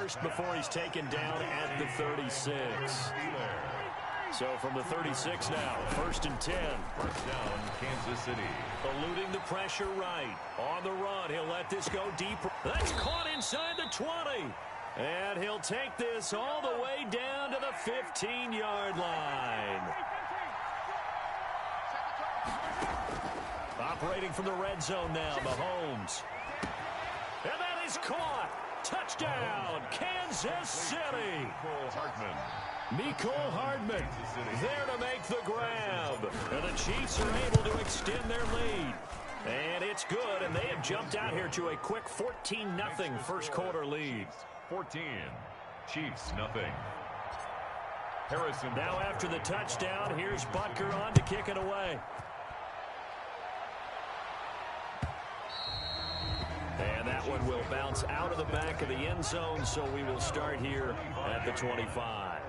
first before he's taken down at the 36. So from the 36 now, 1st and 10. First down, Kansas City. Eluding the pressure right. On the run, he'll let this go deep. That's caught inside the 20. And he'll take this all the way down to the 15-yard line. Operating from the red zone now, Mahomes. And that is caught. Touchdown, Kansas City. Mecole Hardman there to make the grab. And the Chiefs are able to extend their lead. And it's good, and they have jumped out here to a quick 14-0 first quarter lead. 14, Chiefs nothing. Harrison. Now after the touchdown, here's Butker on to kick it away. And that one will bounce out of the back of the end zone, so we will start here at the 25.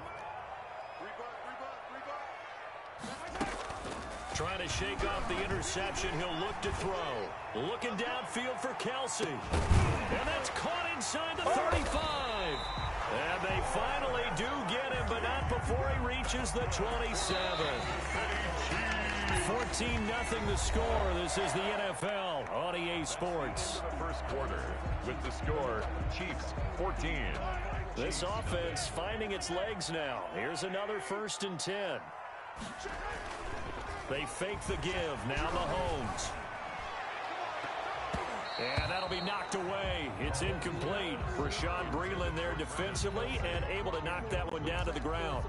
Trying to shake off the interception. He'll look to throw. Looking downfield for Kelsey. And that's caught inside the 35. And they finally do get him, but not before he reaches the 27. 14-0 the score. This is the NFL on EA Sports. First quarter with the score, Chiefs 14. This offense finding its legs now. Here's another 1st and 10. They fake the give. Now Mahomes. And that'll be knocked away. It's incomplete. Rashawn Breeland there defensively and able to knock that one down to the ground.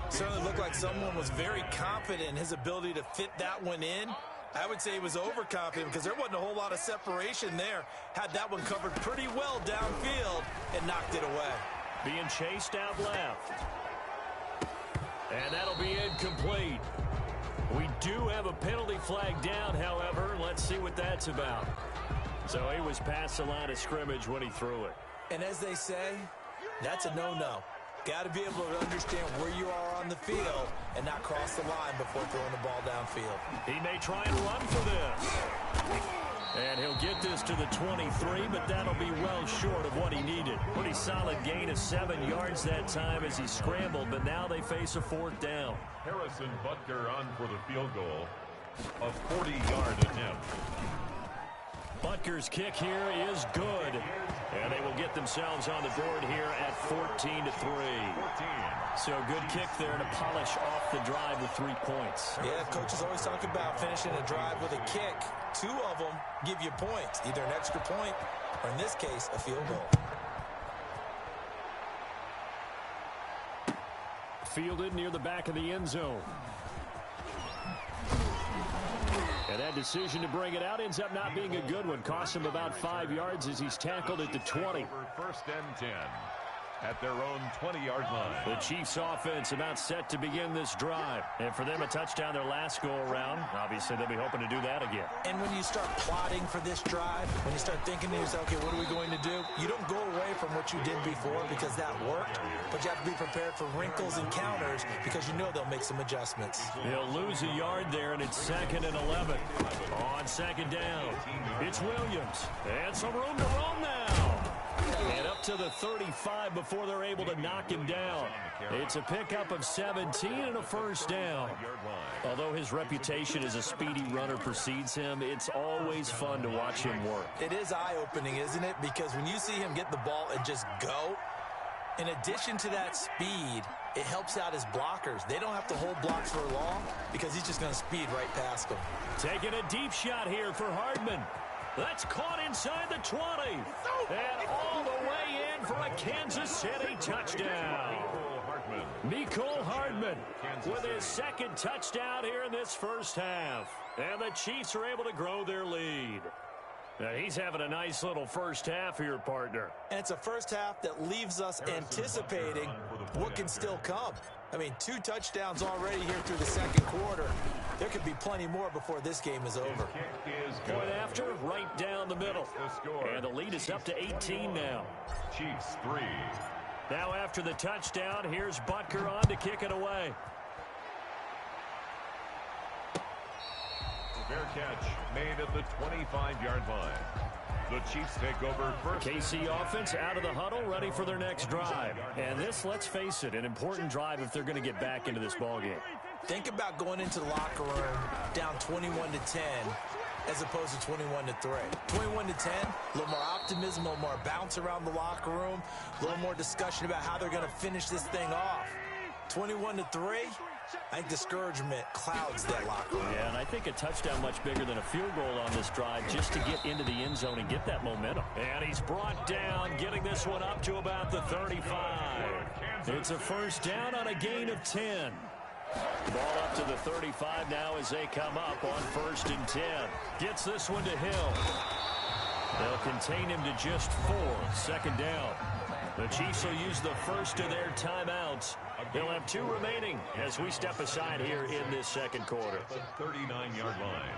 Certainly looked like someone was very confident in his ability to fit that one in. I would say he was overconfident because there wasn't a whole lot of separation there. Had that one covered pretty well downfield and knocked it away. Being chased out left. And that'll be incomplete. We do have a penalty flag down, however. Let's see what that's about. So he was past the line of scrimmage when he threw it. And as they say, that's a no-no. Got to be able to understand where you are on the field and not cross the line before throwing the ball downfield. He may try and run for this. And he'll get this to the 23, but that'll be well short of what he needed. Pretty solid gain of 7 yards that time as he scrambled, but now they face a 4th down. Harrison Butker on for the field goal. A 40-yard attempt. Butker's kick here is good. And they will get themselves on the board here at 14-3. So good kick there to polish off the drive with 3 points. Yeah, coaches always talk about finishing a drive with a kick. 2 of them give you points, either an extra point or, in this case, a field goal. Fielded near the back of the end zone. And that decision to bring it out ends up not being a good one. Costs him about 5 yards as he's tackled at the 20. 1st and 10 at their own 20-yard line. The Chiefs offense about set to begin this drive. And for them, a touchdown their last go-around. Obviously, they'll be hoping to do that again. And when you start plotting for this drive, when you start thinking to yourself, okay, what are we going to do? You don't go away from what you did before because that worked. But you have to be prepared for wrinkles and counters because you know they'll make some adjustments. He'll lose a yard there, and it's 2nd and 11. On 2nd down, it's Williams. And some room to roam now. And up to the 35 before they're able to knock him down. It's a pickup of 17 and a 1st down. Although his reputation as a speedy runner precedes him, it's always fun to watch him work. It is eye-opening, isn't it? Because when you see him get the ball and just go, in addition to that speed, it helps out his blockers. They don't have to hold blocks for long because he's just going to speed right past them. Taking a deep shot here for Hardman. That's caught inside the 20. And all the way in for a Kansas City touchdown. Mecole Hardman with his 2nd touchdown here in this first half. And the Chiefs are able to grow their lead. Now he's having a nice little first half here, partner. And it's a first half that leaves us anticipating what can still come. I mean, 2 touchdowns already here through the 2nd quarter. There could be plenty more before this game is over. Point after, right down the middle. And the lead is up to 18 now. Chiefs 3. Now after the touchdown, here's Butker on to kick it away. Fair catch made at the 25-yard line. The Chiefs take over first. KC offense out of the huddle, ready for their next drive. And this, let's face it, an important drive if they're going to get back into this ballgame. Think about going into the locker room down 21-10 as opposed to 21-3. 21-10, a little more optimism, a little more bounce around the locker room, a little more discussion about how they're going to finish this thing off. 21-3, I think discouragement clouds that locker room. Yeah, and I think a touchdown much bigger than a field goal on this drive just to get into the end zone and get that momentum. And he's brought down, getting this one up to about the 35. It's a first down on a gain of 10. Ball up to the 35 now as they come up on 1st and 10. Gets this one to Hill. They'll contain him to just 4. 2nd down. The Chiefs will use the first of their timeouts. They'll have 2 remaining as we step aside here in this 2nd quarter. The 39-yard line.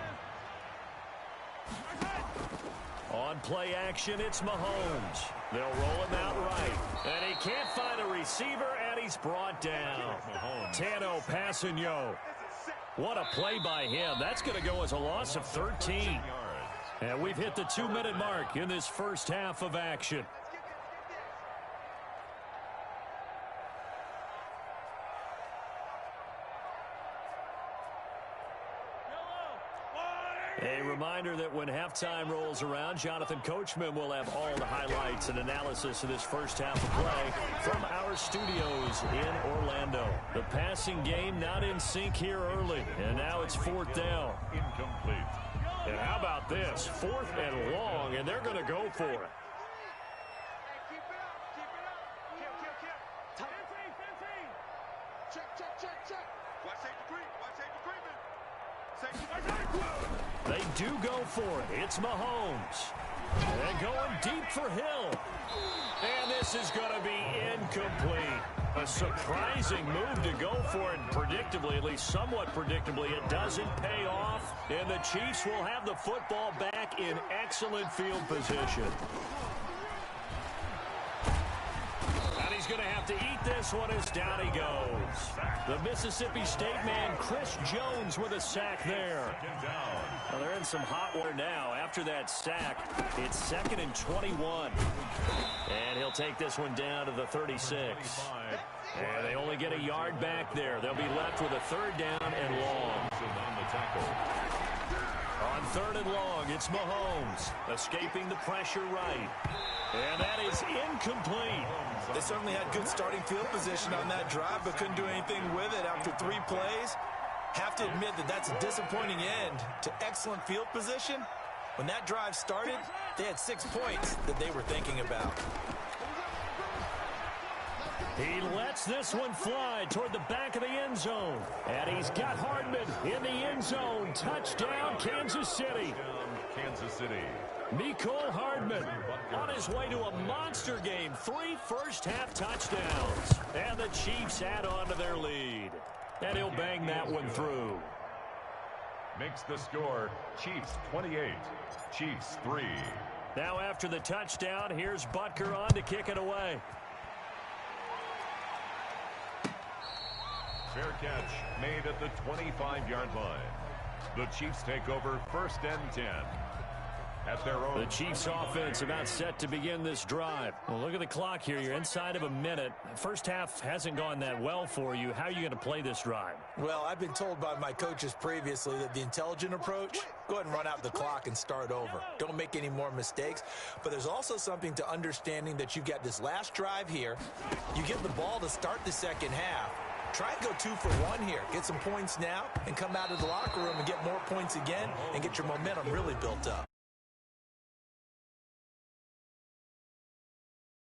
On play action, it's Mahomes. They'll roll him out right. And he can't find a receiver, and he's brought down. Tano Passanio. What a play by him. That's going to go as a loss of 13. And we've hit the 2-minute mark in this first half of action. A reminder that when halftime rolls around, Jonathan Coachman will have all the highlights and analysis of this first half of play from our studios in Orlando. The passing game not in sync here early, and now it's 4th down. Incomplete. And how about this? 4th and long, and they're going to go for it. They do go for it. It's Mahomes. And going deep for Hill. And this is going to be incomplete. A surprising move to go for it. Predictably, at least somewhat predictably, it doesn't pay off. And the Chiefs will have the football back in excellent field position. He's going to have to eat this one as down he goes. The Mississippi State man, Chris Jones, with a sack there. Well, they're in some hot water now. After that sack, it's 2nd and 21. And he'll take this one down to the 36. And they only get a yard back there. They'll be left with a 3rd down and long. On 3rd and long, it's Mahomes escaping the pressure right. And that is incomplete. They certainly had good starting field position on that drive, but couldn't do anything with it after 3 plays. Have to admit that that's a disappointing end to excellent field position. When that drive started, they had 6 points that they were thinking about. He lets this one fly toward the back of the end zone. And he's got Hardman in the end zone. Touchdown, Kansas City. Kansas City. Mecole Hardman on his way to a monster game. 3 first-half touchdowns. And the Chiefs add on to their lead. And he'll bang that one through. Makes the score Chiefs 28, Chiefs 3. Now after the touchdown, here's Butker on to kick it away. Fair catch made at the 25-yard line. The Chiefs take over 1st and 10. At their own. The Chiefs offense about set to begin this drive. Well, look at the clock here. You're inside of a minute. First half hasn't gone that well for you. How are you going to play this drive? Well, I've been told by my coaches previously that the intelligent approach, go ahead and run out the clock and start over. Don't make any more mistakes. But there's also something to understanding that you got this last drive here. You get the ball to start the second half. Try and go 2 for 1 here. Get some points now and come out of the locker room and get more points again and get your momentum really built up.